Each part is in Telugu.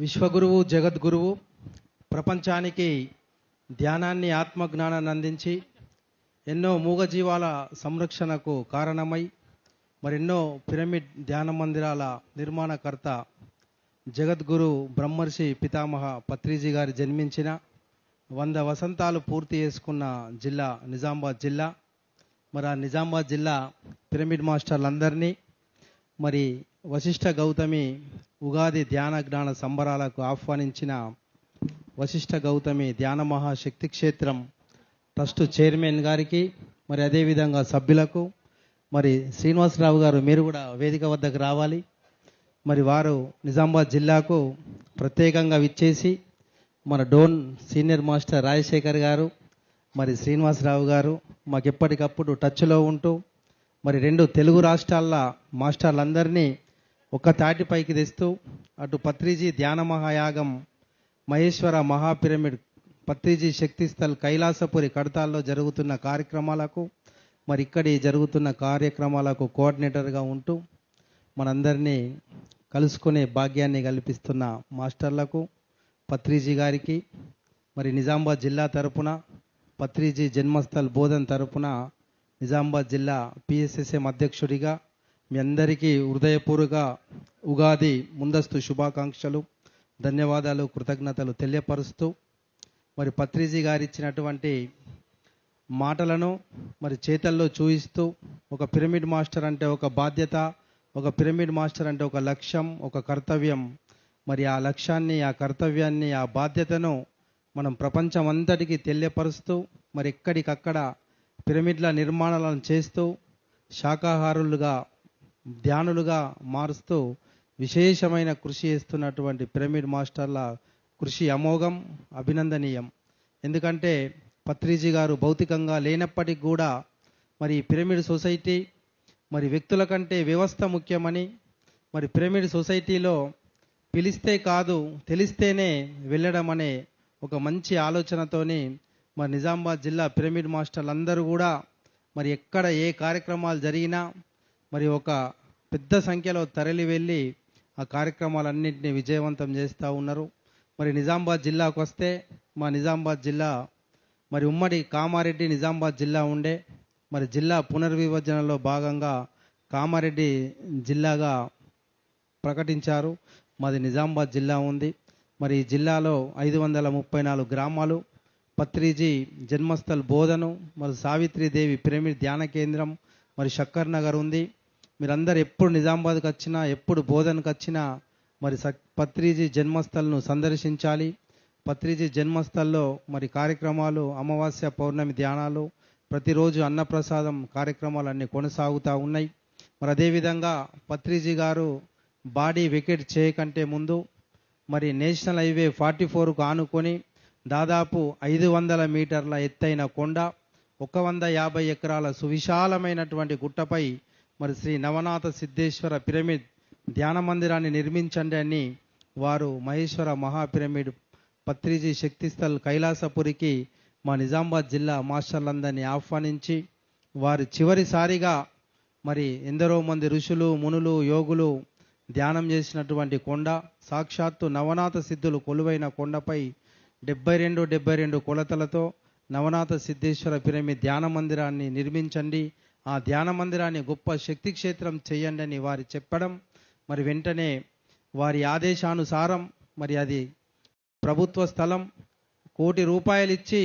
విశ్వగురువు జగద్గురువు ప్రపంచానికి ధ్యానాన్ని ఆత్మజ్ఞానాన్ని అందించి ఎన్నో మూగజీవాల సంరక్షణకు కారణమై మరెన్నో పిరమిడ్ ధ్యాన మందిరాల నిర్మాణకర్త జగద్గురు బ్రహ్మర్షి పితామహ పత్రిజీ గారు జన్మించిన 100 వసంతాలు పూర్తి చేసుకున్న జిల్లా నిజామాబాద్ జిల్లా. మరి ఆ నిజామాబాద్ జిల్లా పిరమిడ్ మాస్టర్లందరినీ మరి వశిష్ఠ గౌతమి ఉగాది ధ్యాన జ్ఞాన సంబరాలకు ఆహ్వానించిన వశిష్ఠ గౌతమి ధ్యాన మహాశక్తి క్షేత్రం ట్రస్ట్ చైర్మన్ గారికి, మరి అదేవిధంగా సభ్యులకు, మరి శ్రీనివాసరావు గారు మీరు కూడా వేదిక వద్దకు రావాలి. మరి వారు నిజామాబాద్ జిల్లాకు ప్రత్యేకంగా విచ్చేసి మన డోన్ సీనియర్ మాస్టర్ రాజశేఖర్ గారు, మరి శ్రీనివాసరావు గారు మాకు ఎప్పటికప్పుడు టచ్లో ఉంటూ మరి 2 తెలుగు రాష్ట్రాల మాస్టర్లందరినీ ఒక తాటిపైకి తెస్తూ అటు పత్రిజీ ధ్యాన మహాయాగం మహేశ్వర మహాపిరమిడ్ పత్రిజీ శక్తిస్థల్ కైలాసపురి కడతాల్లో జరుగుతున్న కార్యక్రమాలకు, మరి ఇక్కడి జరుగుతున్న కార్యక్రమాలకు కోఆర్డినేటర్గా ఉంటూ మనందరినీ కలుసుకునే భాగ్యాన్ని కల్పిస్తున్న మాస్టర్లకు, పత్రిజీ గారికి, మరి నిజామాబాద్ జిల్లా తరపున పత్రిజీ జన్మస్థల్ బోధన్ తరపున నిజామాబాద్ జిల్లా పిఎస్ఎస్ఎం అధ్యక్షుడిగా మీ అందరికీ హృదయపూర్వక ఉగాది ముందస్తు శుభాకాంక్షలు, ధన్యవాదాలు, కృతజ్ఞతలు తెలియపరుస్తూ మరి పత్రిజీ గారు ఇచ్చినటువంటి మాటలను మరి చేతల్లో చూయిస్తూ ఒక పిరమిడ్ మాస్టర్ అంటే ఒక బాధ్యత, ఒక పిరమిడ్ మాస్టర్ అంటే ఒక లక్ష్యం, ఒక కర్తవ్యం. మరి ఆ లక్ష్యాన్ని, ఆ కర్తవ్యాన్ని, ఆ బాధ్యతను మనం ప్రపంచం అంతటికీ తెలియపరుస్తూ మరి ఎక్కడికక్కడ పిరమిడ్ల నిర్మాణాలను చేస్తూ శాకాహారులుగా ధ్యానులుగా మారుస్తూ విశేషమైన కృషి చేస్తున్నటువంటి పిరమిడ్ మాస్టర్ల కృషి అమోఘం, అభినందనీయం. ఎందుకంటే పత్రిజీ గారు భౌతికంగా లేనప్పటికీ కూడా మరి పిరమిడ్ సొసైటీ మరి వ్యక్తుల కంటే వ్యవస్థ ముఖ్యమని, మరి పిరమిడ్ సొసైటీలో పిలిస్తే కాదు తెలిస్తేనే వెళ్ళడం అనే ఒక మంచి ఆలోచనతోని మరి నిజామాబాద్ జిల్లా పిరమిడ్ మాస్టర్లందరూ కూడా మరి ఎక్కడ ఏ కార్యక్రమాలు జరిగినా మరి ఒక పెద్ద సంఖ్యలో తరలి వెళ్ళి ఆ కార్యక్రమాలన్నింటినీ విజయవంతం చేస్తూ ఉన్నారు. మరి నిజామాబాద్ జిల్లాకు వస్తే మా నిజామాబాద్ జిల్లా మరి ఉమ్మడి కామారెడ్డి నిజామాబాద్ జిల్లా ఉండే, మరి జిల్లా పునర్విభజనలో భాగంగా కామారెడ్డి జిల్లాగా ప్రకటించారు. మాది నిజామాబాద్ జిల్లా ఉంది. మరి ఈ జిల్లాలో 534 గ్రామాలు, పత్రిజీ జన్మస్థల్ బోధను, మరి సావిత్రీదేవి పిరమిడ్ ధ్యాన కేంద్రం, మరి షక్కర్ నగర్ ఉంది. మీరందరూ ఎప్పుడు నిజామాబాద్కి వచ్చినా, ఎప్పుడు బోధనకు వచ్చినా మరి పత్రిజీ జన్మస్థల్ను సందర్శించాలి. పత్రిజీ జన్మస్థల్లో మరి కార్యక్రమాలు, అమావాస్య పౌర్ణమి ధ్యానాలు, ప్రతిరోజు అన్నప్రసాదం కార్యక్రమాలన్నీ కొనసాగుతూ ఉన్నాయి. మరి అదేవిధంగా పత్రిజీ గారు బాడీ వెకేట్ చేయకంటే ముందు మరి నేషనల్ హైవే 44కు ఆనుకొని దాదాపు 500 మీటర్ల ఎత్తైన కొండ, 150 ఎకరాల సువిశాలమైనటువంటి గుట్టపై మరి శ్రీ నవనాథ సిద్ధేశ్వర పిరమిడ్ ధ్యాన మందిరాన్ని నిర్మించండి అని వారు మహేశ్వర మహాపిరమిడ్ పత్రిజీ శక్తిస్థల్ కైలాసపురికి మా నిజామాబాద్ జిల్లా మాస్టర్లందరినీ ఆహ్వానించి వారి చివరిసారిగా మరి ఎందరో మంది ఋషులు, మునులు, యోగులు ధ్యానం చేసినటువంటి కొండ, సాక్షాత్తు నవనాథ సిద్ధులు కొలువైన కొండపై 72 కొలతలతో నవనాథ సిద్ధేశ్వర పిరమిడ్ ధ్యాన మందిరాన్ని నిర్మించండి, ఆ ధ్యాన మందిరాన్ని గొప్ప శక్తి క్షేత్రం చేయండి అని వారు చెప్పడం, మరి వెంటనే వారి ఆదేశానుసారం మరి అది ప్రభుత్వ స్థలం, ₹1 ఇచ్చి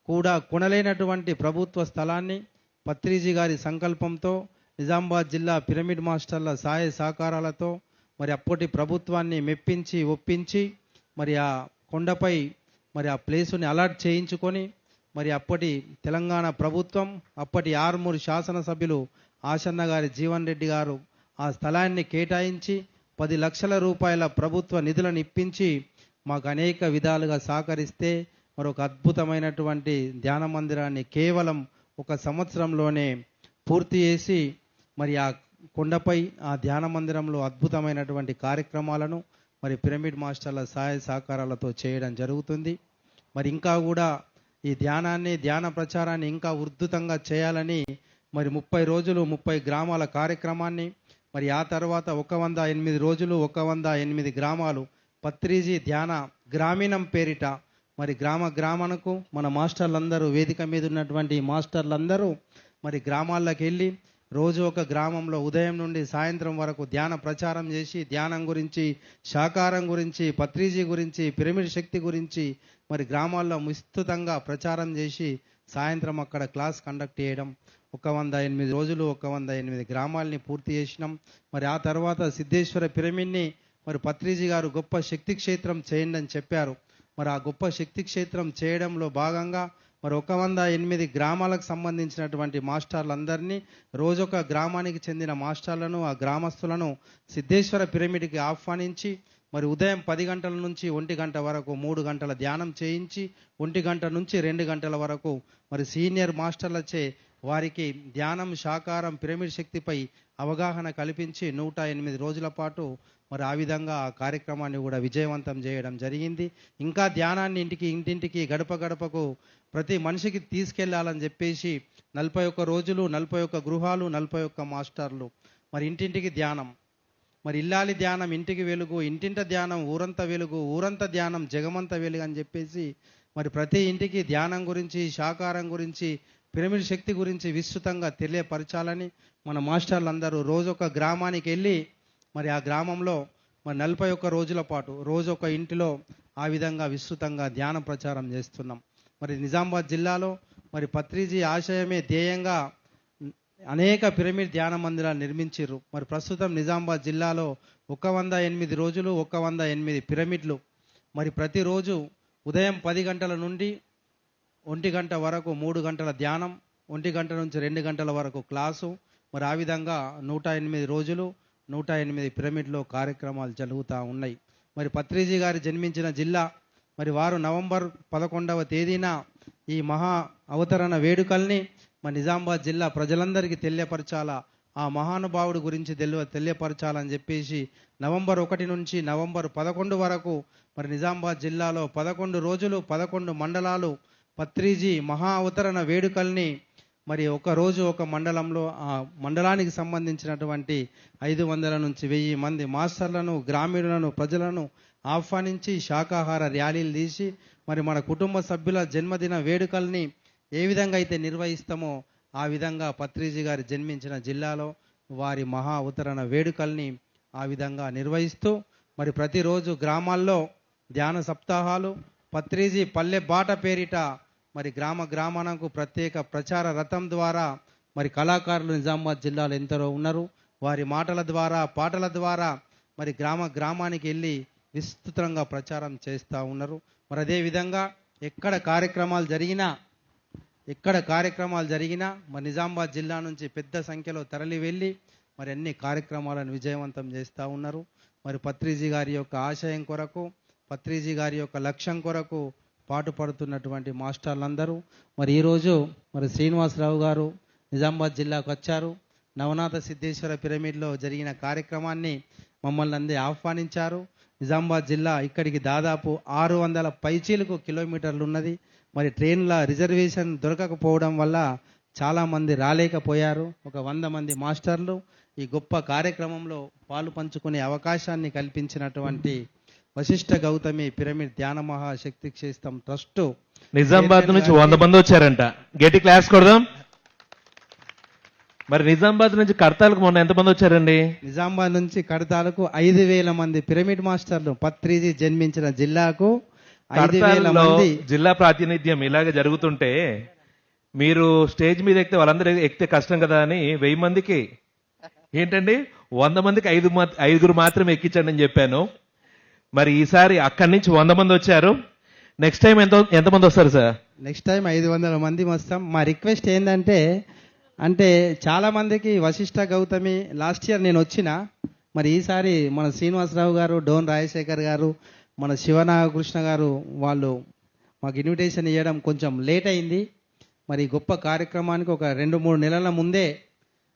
కూడా కొనలేనటువంటి ప్రభుత్వ స్థలాన్ని పత్రిజీ గారి సంకల్పంతో నిజామాబాద్ జిల్లా పిరమిడ్ మాస్టర్ల సహాయ సహకారాలతో మరి అప్పటి ప్రభుత్వాన్ని మెప్పించి ఒప్పించి మరి ఆ కొండపై మరి ఆ ప్లేసుని అలాట్ చేయించుకొని మరి అప్పటి తెలంగాణ ప్రభుత్వం, అప్పటి ఆర్మూరు శాసనసభ్యులు ఆశన్న గారి జీవన్ రెడ్డి గారు ఆ స్థలాన్ని కేటాయించి 10 లక్షల రూపాయల ప్రభుత్వ నిధులను ఇప్పించి మాకు అనేక విధాలుగా సహకరిస్తే మరొక అద్భుతమైనటువంటి ధ్యాన మందిరాన్ని కేవలం 1 సంవత్సరంలోనే పూర్తి చేసి మరి ఆ కొండపై ఆ ధ్యాన మందిరంలో అద్భుతమైనటువంటి కార్యక్రమాలను మరి పిరమిడ్ మాస్టర్ల సహాయ సహకారాలతో చేయడం జరుగుతుంది. మరి ఇంకా కూడా ఈ ధ్యానాన్ని, ధ్యాన ప్రచారాన్ని ఇంకా ఉధృతంగా చేయాలని మరి 30 రోజులు 30 గ్రామాల కార్యక్రమాన్ని, మరి ఆ తర్వాత 108 రోజులు 108 గ్రామాలు పత్రిజీ ధ్యాన గ్రామీణం పేరిట మరి గ్రామానికి మన మాస్టర్లందరూ, వేదిక మీద ఉన్నటువంటి మాస్టర్లందరూ మరి గ్రామాల్లోకి వెళ్ళి రోజు ఒక గ్రామంలో ఉదయం నుండి సాయంత్రం వరకు ధ్యాన ప్రచారం చేసి ధ్యానం గురించి, శాకారం గురించి, పత్రిజీ గురించి, పిరమిడ్ శక్తి గురించి మరి గ్రామాల్లో విస్తృతంగా ప్రచారం చేసి సాయంత్రం అక్కడ క్లాస్ కండక్ట్ చేయడం 108 రోజులు 108 గ్రామాలని పూర్తి చేసినాం. మరి ఆ తర్వాత సిద్ధేశ్వర పిరమిడ్ని మరి పత్రిజీ గారు గొప్ప శక్తి క్షేత్రం చేయండి అని చెప్పారు. మరి ఆ గొప్ప శక్తి క్షేత్రం చేయడంలో భాగంగా మరి 108 గ్రామాలకు సంబంధించినటువంటి మాస్టర్లందరినీ, రోజొక గ్రామానికి చెందిన మాస్టర్లను, ఆ గ్రామస్తులను సిద్ధేశ్వర పిరమిడ్కి ఆహ్వానించి మరి ఉదయం 10 గంటల నుంచి 1 గంట వరకు 3 గంటల ధ్యానం చేయించి 1 గంట నుంచి 2 గంటల వరకు మరి సీనియర్ మాస్టర్లచే వారికి ధ్యానం, శాకారం, పిరమిడ్ శక్తిపై అవగాహన కల్పించి 108 రోజుల పాటు మరి ఆ విధంగా ఆ కార్యక్రమాన్ని కూడా విజయవంతం చేయడం జరిగింది. ఇంకా ధ్యానాన్ని ఇంటింటికి గడప గడపకు ప్రతి మనిషికి తీసుకెళ్లాలని చెప్పేసి 41 రోజులు, 41 గృహాలు, 41 మాస్టర్లు మరి ఇంటింటికి ధ్యానం. మరి ఇల్లాలి ధ్యానం ఇంటికి వెలుగు, ఇంటింట ధ్యానం ఊరంత వెలుగు, ఊరంత ధ్యానం జగమంత వెలుగు అని చెప్పేసి మరి ప్రతి ఇంటికి ధ్యానం గురించి, శాకారం గురించి, పిరమిడ్ శక్తి గురించి విస్తృతంగా తెలియపరచాలని మన మాస్టర్లందరూ రోజొక గ్రామానికి వెళ్ళి మరి ఆ గ్రామంలో మరి 41 రోజుల పాటు రోజొక ఇంటిలో ఆ విధంగా విస్తృతంగా ధ్యాన ప్రచారం చేస్తున్నాం. మరి నిజామాబాద్ జిల్లాలో మరి పత్రిజీ ఆశయమే ధ్యేయంగా అనేక పిరమిడ్ ధ్యాన మందిరాలు నిర్మించారు. మరి ప్రస్తుతం నిజామాబాద్ జిల్లాలో 108 రోజులు 108 పిరమిడ్లు. మరి ప్రతిరోజు ఉదయం 10 గంటల నుండి 1 గంట వరకు 3 గంటల ధ్యానం, 1 గంట నుంచి 2 గంటల వరకు క్లాసు. మరి ఆ విధంగా 108 రోజులు 108 పిరమిడ్లో కార్యక్రమాలు జరుగుతూ ఉన్నాయి. మరి పత్రిజీ గారు జన్మించిన జిల్లా, మరి వారు నవంబర్ 11వ తేదీన ఈ మహా అవతరణ వేడుకల్ని మన నిజామాబాద్ జిల్లా ప్రజలందరికీ తెలియపరచాలా, ఆ మహానుభావుడు గురించి తెలియపరచాలని చెప్పేసి నవంబర్ 1 నుంచి నవంబర్ 11 వరకు మరి నిజామాబాద్ జిల్లాలో 11 రోజులు 11 మండలాలు పత్రిజీ మహా అవతరణ వేడుకల్ని మరి ఒక రోజు ఒక మండలంలో ఆ మండలానికి సంబంధించినటువంటి 500 నుంచి 1000 మంది మాస్టర్లను, గ్రామీణులను, ప్రజలను ఆహ్వానించి శాకాహార ర్యాలీలు తీసి మరి మన కుటుంబ సభ్యుల జన్మదిన వేడుకల్ని ఏ విధంగా అయితే నిర్వహిస్తామో ఆ విధంగా పత్రిజీ గారి జన్మించిన జిల్లాలో వారి మహా అవతరణ వేడుకల్ని ఆ విధంగా నిర్వహిస్తూ మరి ప్రతిరోజు గ్రామాల్లో ధ్యాన సప్తాహాలు, పత్రిజీ పల్లె బాట పేరిట మరి గ్రామానికి ప్రత్యేక ప్రచార రథం ద్వారా మరి కళాకారులు నిజామాబాద్ జిల్లాలో ఎందరో ఉన్నారు. వారి మాటల ద్వారా, పాటల ద్వారా మరి గ్రామానికి వెళ్ళి విస్తృతంగా ప్రచారం చేస్తూ ఉన్నారు. మరి అదేవిధంగా ఎక్కడ కార్యక్రమాలు జరిగినా మరి నిజామాబాద్ జిల్లా నుంచి పెద్ద సంఖ్యలో తరలి వెళ్ళి మరి అన్ని కార్యక్రమాలను విజయవంతం చేస్తూ ఉన్నారు. మరి పత్రిజీ గారి యొక్క ఆశయం కొరకు, పత్రిజీ గారి యొక్క లక్ష్యం కొరకు పాటుపడుతున్నటువంటి మాస్టర్లందరూ మరి ఈరోజు మరి శ్రీనివాసరావు గారు నిజామాబాద్ జిల్లాకు వచ్చారు. నవనాథ సిద్ధేశ్వర పిరమిడ్లో జరిగిన కార్యక్రమాన్ని మమ్మల్ని అందరూ ఆహ్వానించారు. నిజామాబాద్ జిల్లా ఇక్కడికి దాదాపు 600 పైచీలకు కిలోమీటర్లు ఉన్నది. మరి ట్రైన్ల రిజర్వేషన్ దొరకకపోవడం వల్ల చాలామంది రాలేకపోయారు. ఒక 100 మంది మాస్టర్లు ఈ గొప్ప కార్యక్రమంలో పాలు పంచుకునే అవకాశాన్ని కల్పించినటువంటి వశిష్ఠ గౌతమి పిరమిడ్ ధ్యాన మహాశక్తి క్షేత్రం ట్రస్ట్ నిజామాబాద్ నుంచి 100 మంది వచ్చారంట. గట్టి క్లాస్ కొడదాం. మరి నిజామాబాద్ నుంచి కడతాలకు మొన్న ఎంతమంది వచ్చారండి? నిజామాబాద్ నుంచి కడతాలకు 5000 మంది పిరమిడ్ మాస్టర్లు పత్రిజీ జన్మించిన జిల్లాకు 5000 మంది. జిల్లా ప్రాతినిధ్యం ఇలాగే జరుగుతుంటే మీరు స్టేజ్ మీద ఎక్కితే వాళ్ళందరూ ఎక్కితే కష్టం కదా అని 1000 మందికి ఏంటండి 100 మందికి 5 మాత్రమే ఎక్కించండి అని చెప్పాను. మరి ఈసారి అక్కడి నుంచి 100 మంది వచ్చారు. నెక్స్ట్ టైం ఎంతమంది వస్తారు సార్? నెక్స్ట్ టైం 500 మంది వస్తాం. మా రిక్వెస్ట్ ఏంటంటే చాలా మందికి వశిష్ఠ గౌతమి లాస్ట్ ఇయర్ నేను వచ్చిన, మరి ఈసారి మన శ్రీనివాసరావు గారు, డోన్ రాజశేఖర్ గారు, మన శివనాగకృష్ణ గారు వాళ్ళు మాకు ఇన్విటేషన్ ఇవ్వడం కొంచెం లేట్ అయింది. మరి గొప్ప కార్యక్రమానికి ఒక 2-3 నెలల ముందే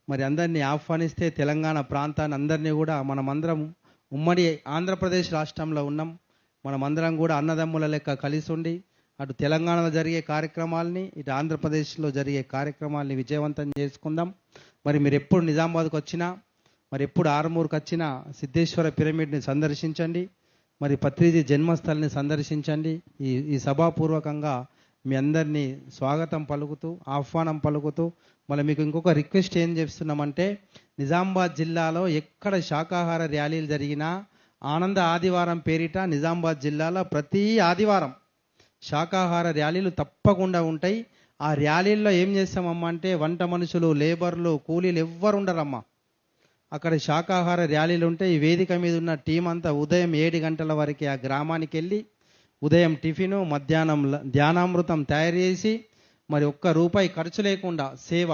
మరి అందరినీ ఆహ్వానిస్తే తెలంగాణ ప్రాంతాన్ని అందరినీ కూడా మనమందరం ఉమ్మడి ఆంధ్రప్రదేశ్ రాష్ట్రంలో ఉన్నాం. మనమందరం కూడా అన్నదమ్ముల లెక్క కలిసి ఉండి అటు తెలంగాణలో జరిగే కార్యక్రమాలని, ఇటు ఆంధ్రప్రదేశ్లో జరిగే కార్యక్రమాలని విజయవంతం చేసుకుందాం. మరి మీరు ఎప్పుడు నిజామాబాద్కు వచ్చినా, మరి ఎప్పుడు ఆరుమూరుకు వచ్చినా సిద్ధేశ్వర పిరమిడ్ని సందర్శించండి. మరి పత్రిజీ జన్మస్థలిని సందర్శించండి. ఈ సభాపూర్వకంగా మీ అందరినీ స్వాగతం పలుకుతూ ఆహ్వానం పలుకుతూ మళ్ళీ మీకు ఇంకొక రిక్వెస్ట్ ఏం చేస్తున్నామంటే, నిజామాబాద్ జిల్లాలో ఎక్కడ శాకాహార ర్యాలీలు జరిగినా ఆనంద ఆదివారం పేరిట నిజామాబాద్ జిల్లాలో ప్రతి ఆదివారం శాకాహార ర్యాలీలు తప్పకుండా ఉంటాయి. ఆ ర్యాలీల్లో ఏం చేస్తామమ్మా అంటే, వంట మనుషులు, లేబర్లు, కూలీలు ఎవ్వరు ఉండరమ్మా. అక్కడ శాకాహార ర్యాలీలు ఉంటాయి. ఈ వేదిక మీద ఉన్న టీం అంతా ఉదయం 7 గంటల వరకు ఆ గ్రామానికి వెళ్ళి ఉదయం టిఫిను, మధ్యాహ్నం ధ్యానామృతం తయారు చేసి మరి ₹1 ఖర్చు లేకుండా సేవ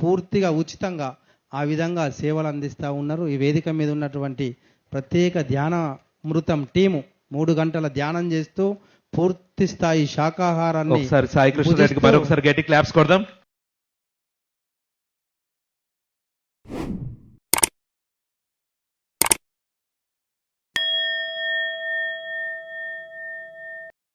పూర్తిగా ఉచితంగా ఆ విధంగా సేవలు అందిస్తూ ఉన్నారు. ఈ వేదిక మీద ఉన్నటువంటి ప్రత్యేక ధ్యానామృతం టీము 3 గంటల ధ్యానం చేస్తూ పూర్తి స్థాయి శాకాహారాన్ని ఒకసారి సాయి కృష్ణ రెడ్డికి మరొకసారి గట్టి క్లాప్స్ కొడదాం.